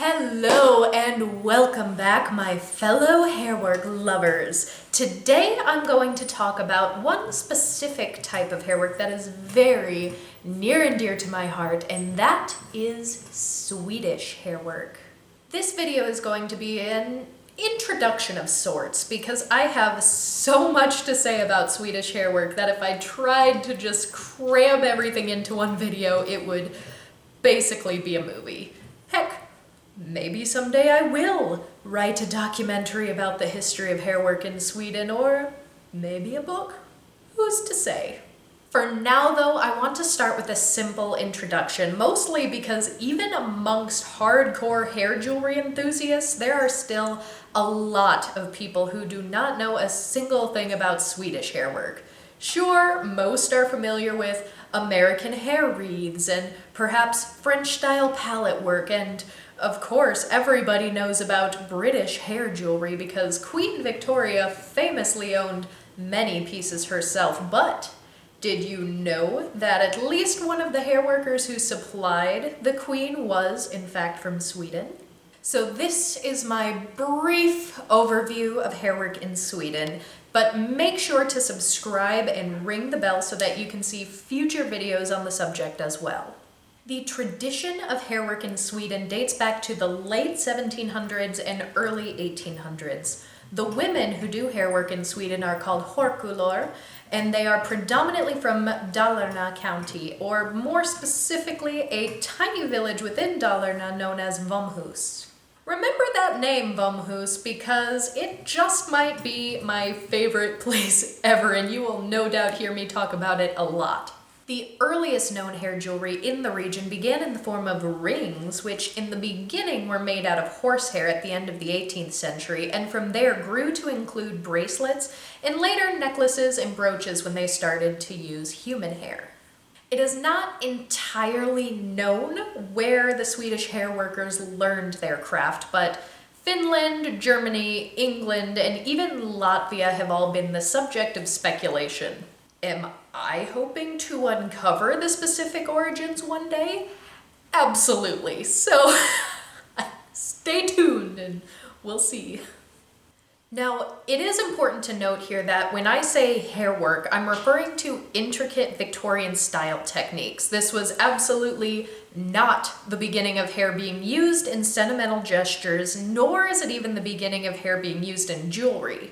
Hello and welcome back, my fellow hairwork lovers. Today I'm going to talk about one specific type of hairwork that is very near and dear to my heart, and that is Swedish hairwork. This video is going to be an introduction of sorts because I have so much to say about Swedish hairwork that if I tried to just cram everything into one video, it would basically be a movie. Heck, maybe someday I will write a documentary about the history of hairwork in Sweden, or maybe a book. Who's to say? For now though, I want to start with a simple introduction, mostly because even amongst hardcore hair jewelry enthusiasts, there are still a lot of people who do not know a single thing about Swedish hairwork. Sure, most are familiar with American hair wreaths and perhaps French-style palette work, and of course everybody knows about British hair jewelry because Queen Victoria famously owned many pieces herself. But did you know that at least one of the hair workers who supplied the Queen was in fact from Sweden? So this is my brief overview of hairwork in Sweden, but make sure to subscribe and ring the bell so that you can see future videos on the subject as well. The tradition of hairwork in Sweden dates back to the late 1700s and early 1800s. The women who do hairwork in Sweden are called horkulor, and they are predominantly from Dalarna County, or more specifically, a tiny village within Dalarna known as Vomhus. Remember that name, Vomhus, because it just might be my favorite place ever, and you will no doubt hear me talk about it a lot. The earliest known hair jewelry in the region began in the form of rings, which in the beginning were made out of horsehair at the end of the 18th century, and from there grew to include bracelets and later necklaces and brooches when they started to use human hair. It is not entirely known where the Swedish hair workers learned their craft, but Finland, Germany, England, and even Latvia have all been the subject of speculation. Am I hoping to uncover the specific origins one day? Absolutely. So stay tuned and we'll see. Now, it is important to note here that when I say hair work, I'm referring to intricate Victorian style techniques. This was absolutely not the beginning of hair being used in sentimental gestures, nor is it even the beginning of hair being used in jewelry.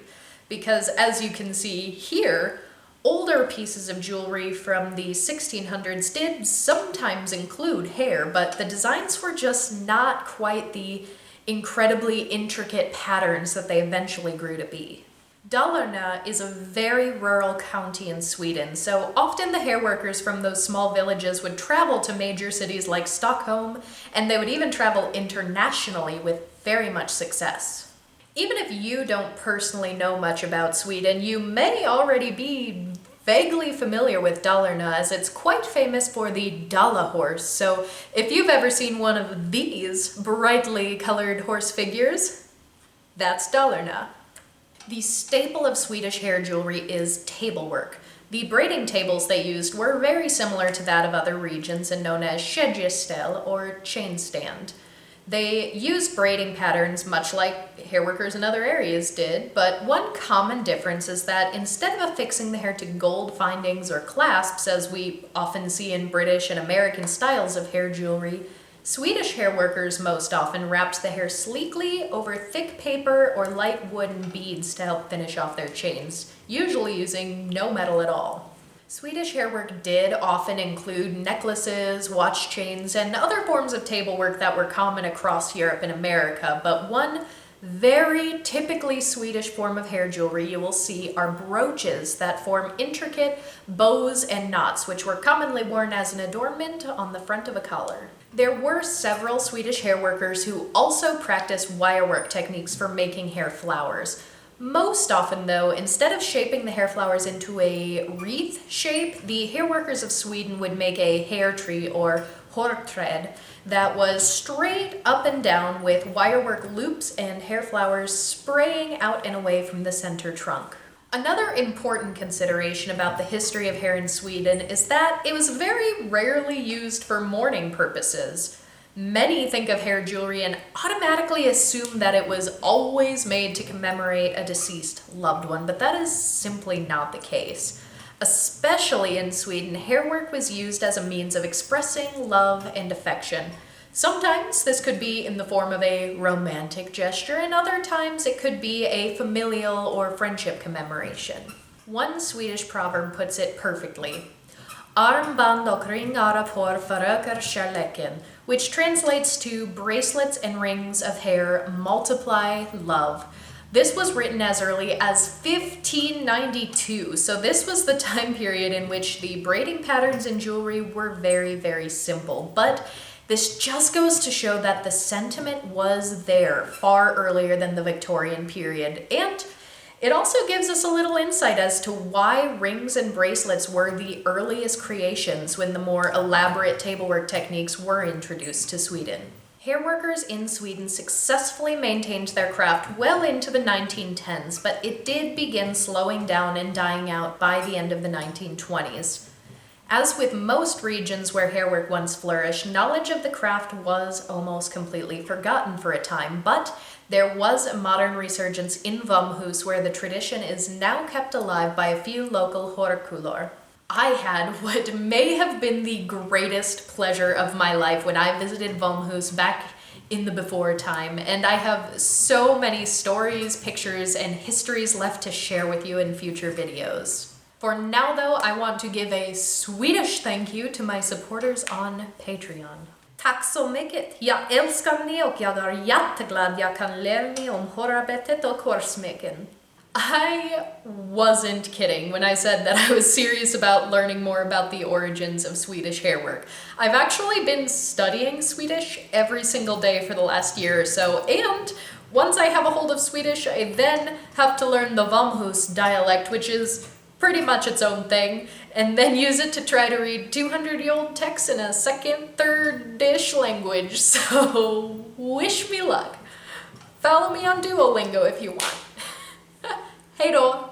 Because as you can see here, older pieces of jewelry from the 1600s did sometimes include hair, but the designs were just not quite the incredibly intricate patterns that they eventually grew to be. Dalarna is a very rural county in Sweden, so often the hair workers from those small villages would travel to major cities like Stockholm, and they would even travel internationally with very much success. Even if you don't personally know much about Sweden, you may already be vaguely familiar with Dalarna, as it's quite famous for the Dala horse. So if you've ever seen one of these brightly colored horse figures, that's Dalarna. The staple of Swedish hair jewelry is table work. The braiding tables they used were very similar to that of other regions and known as kedjeställ or chain stand. They used braiding patterns much like hair workers in other areas did, but one common difference is that instead of affixing the hair to gold findings or clasps, as we often see in British and American styles of hair jewelry, Swedish hair workers most often wrapped the hair sleekly over thick paper or light wooden beads to help finish off their chains, usually using no metal at all. Swedish hairwork did often include necklaces, watch chains, and other forms of table work that were common across Europe and America, but one very typically Swedish form of hair jewelry you will see are brooches that form intricate bows and knots, which were commonly worn as an adornment on the front of a collar. There were several Swedish hair workers who also practiced wirework techniques for making hair flowers. Most often though, instead of shaping the hair flowers into a wreath shape, the hair workers of Sweden would make a hair tree or hårträd that was straight up and down with wirework loops and hair flowers spraying out and away from the center trunk. Another important consideration about the history of hair in Sweden is that it was very rarely used for mourning purposes. Many think of hair jewelry and automatically assume that it was always made to commemorate a deceased loved one, but that is simply not the case. Especially in Sweden, hairwork was used as a means of expressing love and affection. Sometimes this could be in the form of a romantic gesture, and other times it could be a familial or friendship commemoration. One Swedish proverb puts it perfectly. Armband och ringar av hår förökar kärleken, which translates to bracelets and rings of hair multiply love. This was written as early as 1592, so this was the time period in which the braiding patterns in jewelry were very, very simple. But this just goes to show that the sentiment was there far earlier than the Victorian period, and it also gives us a little insight as to why rings and bracelets were the earliest creations when the more elaborate tablework techniques were introduced to Sweden. Hairworkers in Sweden successfully maintained their craft well into the 1910s, but it did begin slowing down and dying out by the end of the 1920s. As with most regions where hairwork once flourished, knowledge of the craft was almost completely forgotten for a time, but there was a modern resurgence in Vomhus where the tradition is now kept alive by a few local hårkulor. I had what may have been the greatest pleasure of my life when I visited Vomhus back in the before time, and I have so many stories, pictures, and histories left to share with you in future videos. For now though, I want to give a Swedish thank you to my supporters on Patreon. Tack så mycket! Jag älskar ni och jag är jätteglad jag kan lära mig om hårarbetet och hårsmycken. I wasn't kidding when I said that I was serious about learning more about the origins of Swedish hairwork. I've actually been studying Swedish every single day for the last year or so, and once I have a hold of Swedish, I then have to learn the Vomhus dialect, which is pretty much its own thing, and then use it to try to read 200-year-old texts in a second, third-ish language, so wish me luck. Follow me on Duolingo if you want. Hej då!